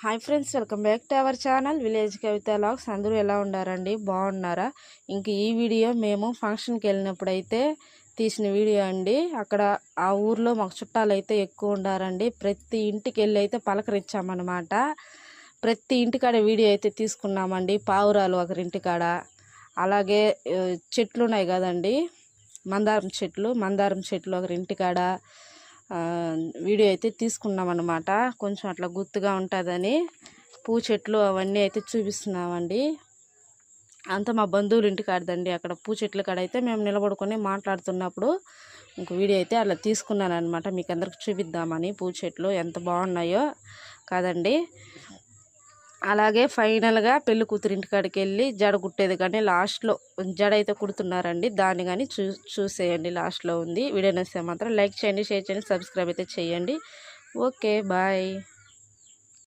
Hi friends, welcome back to our channel village Kavitha vlogs. అందరూ ఎలా ఉన్నారండి? బాగున్నారా? ఇంక ఈ వీడియో మేము ఫంక్షన్కి వెళ్ళినప్పుడు అయితే తీసిన వీడియో అండి. అక్కడ ఆ ఊర్లో మాకు చుట్టాలు అయితే ఎక్కువ ఉండారండి. ప్రతి ఇంటికి వెళ్ళి అయితే పలకరించామన్నమాట. ప్రతి ఇంటికాడ వీడియో అయితే తీసుకున్నామండి. పావురాలు ఒకరింటికాడ, అలాగే చెట్లు ఉన్నాయి కదండి, మందారం చెట్లు ఒకరింటికాడ వీడియో అయితే తీసుకున్నాం అన్నమాట. కొంచెం అట్లా గుర్తుగా ఉంటుందని పూ చెట్లు అవన్నీ అయితే చూపిస్తున్నామండి. అంతా మా బంధువులు ఇంటికాడదండి. అక్కడ పూ చెట్ల కాడ అయితే మేము నిలబడుకొని మాట్లాడుతున్నప్పుడు ఇంక వీడియో అయితే అట్లా తీసుకున్నాను అనమాట. మీకు అందరికి చూపిద్దామని పూ చెట్లు ఎంత బాగున్నాయో కదండి. అలాగే ఫైనల్గా పెళ్లి కూతురు ఇంటికాడికి వెళ్ళి జడ కుట్టేది కానీ లాస్ట్లో జడ అయితే కుడుతున్నారండి. దాన్ని కానీ చూసేయండి, లాస్ట్లో ఉంది. వీడియో నచ్చితే మాత్రం లైక్ చేయండి, షేర్ చేయండి, సబ్స్క్రైబ్ అయితే చేయండి. Okay, bye.